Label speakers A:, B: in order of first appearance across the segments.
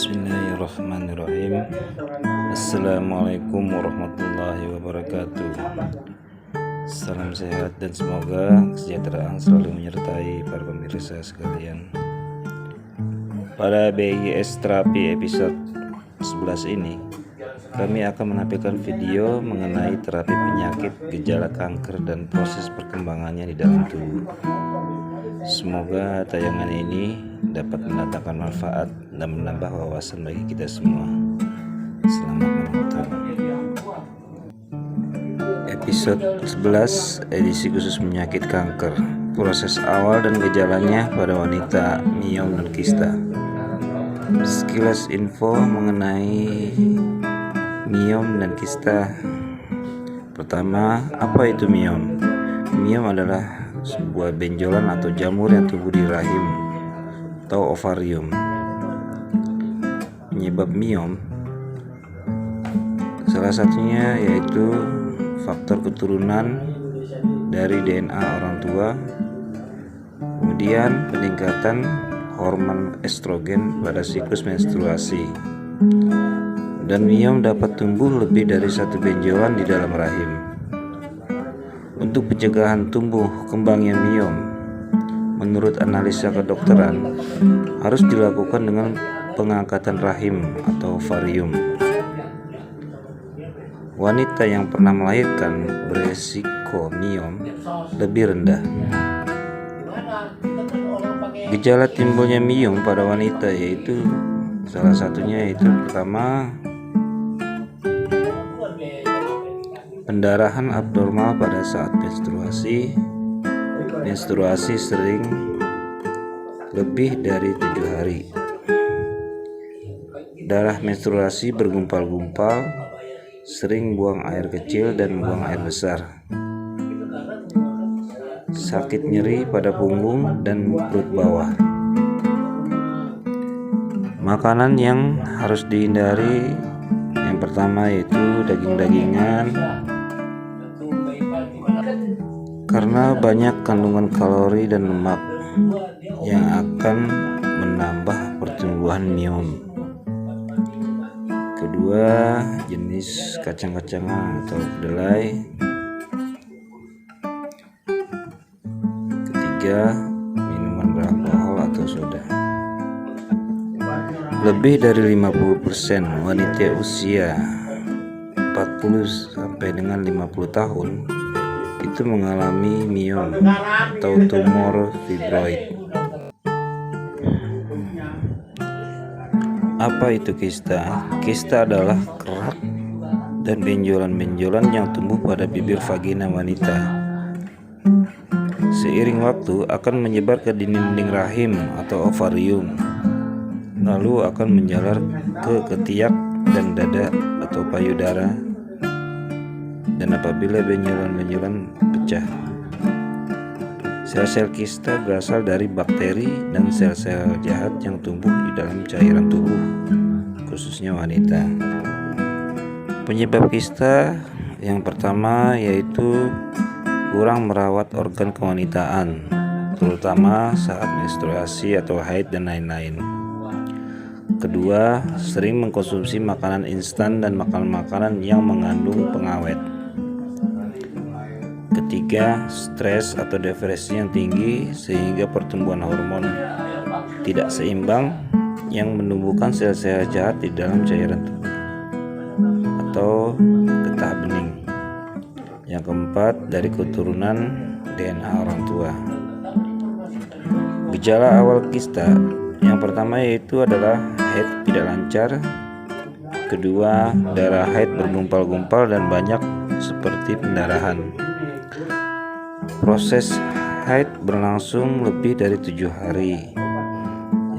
A: Bismillahirrahmanirrahim. Assalamualaikum warahmatullahi wabarakatuh. Salam sehat dan semoga kesejahteraan selalu menyertai para pemirsa sekalian. Pada BIS Terapi episode 11 ini, kami akan menampilkan video mengenai terapi penyakit gejala kanker dan proses perkembangannya di dalam tubuh. Semoga tayangan ini dapat mendatangkan manfaat dan menambah wawasan bagi kita semua. Selamat menonton. Episode 11, edisi khusus penyakit kanker, proses awal dan gejalanya pada wanita, miom dan kista. Sekilas info mengenai miom dan kista. Pertama, apa itu miom? Miom adalah sebuah benjolan atau jamur yang tumbuh di rahim atau ovarium. Penyebab miom salah satunya yaitu faktor keturunan dari DNA orang tua, kemudian peningkatan hormon estrogen pada siklus menstruasi, dan miom dapat tumbuh lebih dari satu benjolan di dalam rahim. Untuk pencegahan tumbuh kembangnya miom, menurut analisa kedokteran, harus dilakukan dengan pengangkatan rahim atau ovarium. Wanita yang pernah melahirkan beresiko miom lebih rendah. Gejala timbulnya miom pada wanita yaitu salah satunya yaitu pertama, pendarahan abnormal pada saat menstruasi. Menstruasi sering lebih dari 7 hari. Darah menstruasi bergumpal-gumpal, sering buang air kecil dan buang air besar. Sakit nyeri pada punggung dan perut bawah. Makanan yang harus dihindari yang pertama yaitu daging-dagingan, karena banyak kandungan kalori dan lemak yang akan menambah pertumbuhan miom. Kedua, jenis kacang-kacangan atau kedelai. Ketiga, minuman beralkohol atau soda. Lebih dari 50% wanita usia 40 sampai dengan 50 tahun itu mengalami miom atau tumor fibroid. Apa itu kista? Kista adalah kerak dan benjolan-benjolan yang tumbuh pada bibir vagina wanita. Seiring waktu akan menyebar ke dinding rahim atau ovarium, lalu akan menjalar ke ketiak dan dada atau payudara. Dan apabila benjolan-benjolan pecah, sel-sel kista berasal dari bakteri dan sel-sel jahat yang tumbuh di dalam cairan tubuh, khususnya wanita. Penyebab kista yang pertama yaitu kurang merawat organ kewanitaan, terutama saat menstruasi atau haid dan lain-lain. Kedua, sering mengkonsumsi makanan instan dan makanan-makanan yang mengandung pengawet. Ketiga, stres atau depresi yang tinggi sehingga pertumbuhan hormon tidak seimbang yang menumbuhkan sel-sel jahat di dalam cairan tubuh atau getah bening. Yang keempat, dari keturunan DNA orang tua. Gejala awal kista yang pertama yaitu adalah haid tidak lancar. Kedua, darah haid bergumpal-gumpal dan banyak seperti pendarahan. Proses haid berlangsung lebih dari 7 hari.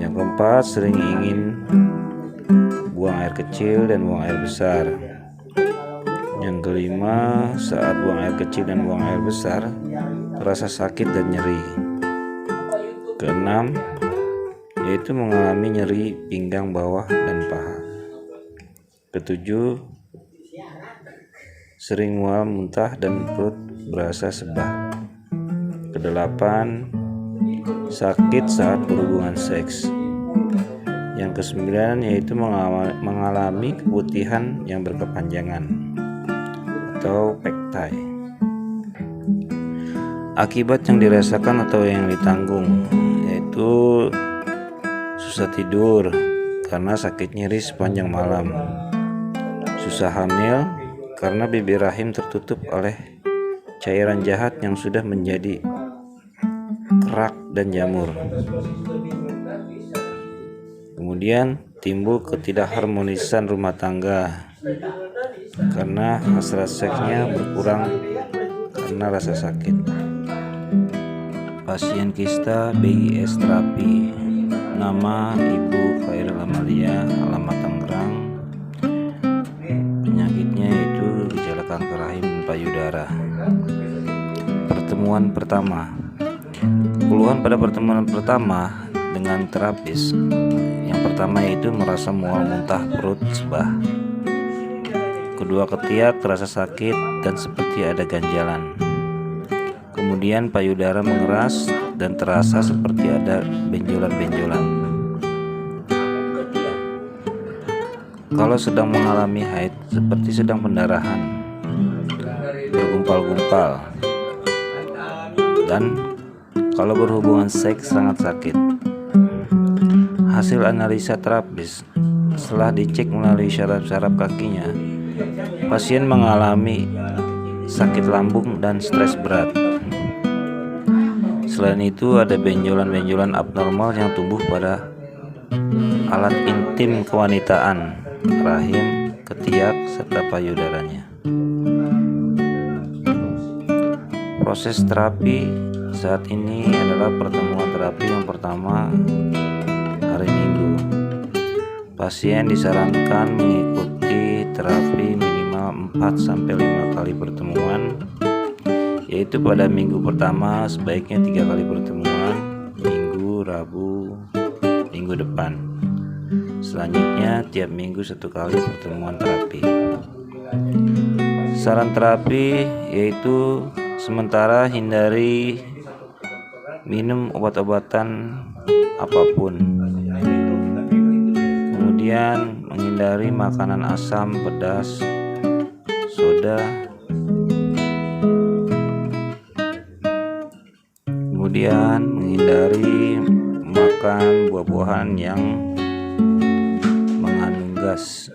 A: Yang keempat, sering ingin buang air kecil dan buang air besar. Yang kelima, saat buang air kecil dan buang air besar, terasa sakit dan nyeri. Keenam, yaitu mengalami nyeri pinggang bawah dan paha. Ketujuh, sering mual, muntah, dan perut berasa sebah. Kedelapan, sakit saat berhubungan seks. Yang kesembilan yaitu mengalami keputihan yang berkepanjangan atau pektai. Akibat yang dirasakan atau yang ditanggung yaitu susah tidur karena sakit nyeri sepanjang malam, susah hamil karena bibir rahim tertutup oleh cairan jahat yang sudah menjadi kerak dan jamur. Kemudian timbul ketidakharmonisan rumah tangga karena hasrat seksnya berkurang karena rasa sakit. Pasien kista BIS terapi. Nama Ibu Khairul Amalia, alamat Tangerang. Penyakitnya itu gejala kanker rahim dan payudara. Pertemuan pertama. Keluhan pada pertemuan pertama dengan terapis. Yang pertama yaitu merasa mual, muntah, perut sebah. Kedua, ketiak, terasa sakit dan seperti ada ganjalan. Kemudian payudara mengeras dan terasa seperti ada benjolan-benjolan. Kalau sedang mengalami haid, seperti sedang pendarahan, bergumpal-gumpal, dan kalau berhubungan seks sangat sakit. Hasil analisa terapis setelah dicek melalui syaraf-syaraf kakinya, pasien mengalami sakit lambung dan stres berat. Selain itu ada benjolan-benjolan abnormal yang tumbuh pada alat intim kewanitaan, rahim, ketiak, serta payudaranya. Proses terapi saat ini adalah pertemuan terapi yang pertama hari Minggu. Pasien disarankan mengikuti terapi minimal 4-5 kali pertemuan, yaitu pada minggu pertama sebaiknya 3 kali pertemuan, Minggu, Rabu, minggu depan. Selanjutnya tiap minggu 1 kali pertemuan terapi. Saran terapi yaitu sementara hindari minum obat-obatan apapun. Kemudian menghindari makanan asam, pedas, soda. Kemudian menghindari makan buah-buahan yang mengandung gas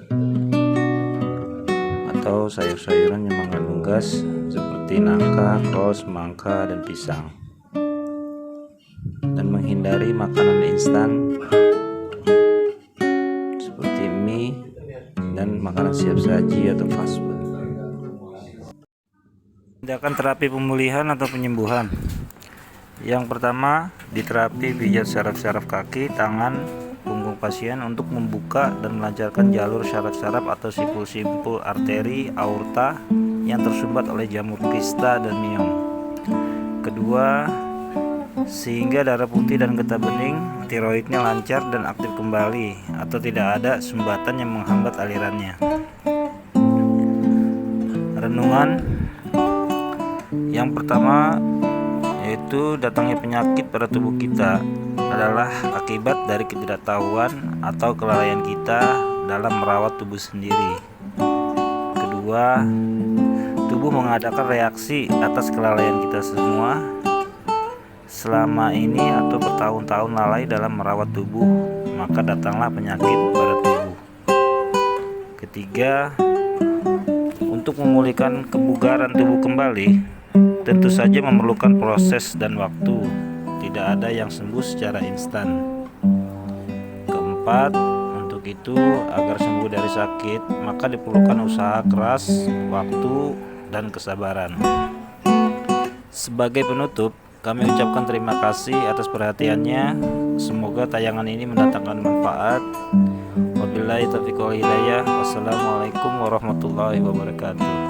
A: atau sayur-sayuran yang mengandung gas seperti nangka, kol, semangka, dan pisang. Dan menghindari makanan instan seperti mie dan makanan siap saji atau fast food. Tindakan terapi pemulihan atau penyembuhan. Yang pertama, diterapi pijat syaraf-syaraf kaki, tangan, punggung pasien untuk membuka dan melancarkan jalur syaraf-syaraf atau simpul-simpul arteri aorta yang tersumbat oleh jamur kista dan miom. Kedua, sehingga darah putih dan getah bening tiroidnya lancar dan aktif kembali atau tidak ada sumbatan yang menghambat alirannya. Renungan yang pertama yaitu datangnya penyakit pada tubuh kita adalah akibat dari ketidaktahuan atau kelalaian kita dalam merawat tubuh sendiri. Kedua, tubuh mengadakan reaksi atas kelalaian kita semua selama ini atau bertahun-tahun lalai dalam merawat tubuh, maka datanglah penyakit pada tubuh. Ketiga, untuk memulihkan kebugaran tubuh kembali tentu saja memerlukan proses dan waktu, tidak ada yang sembuh secara instan. Keempat, untuk itu agar sembuh dari sakit maka diperlukan usaha keras, waktu, dan kesabaran. Sebagai penutup, kami ucapkan terima kasih atas perhatiannya. Semoga tayangan ini mendatangkan manfaat. Wabillahi taufiq wal hidayah. Wassalamualaikum warahmatullahi wabarakatuh.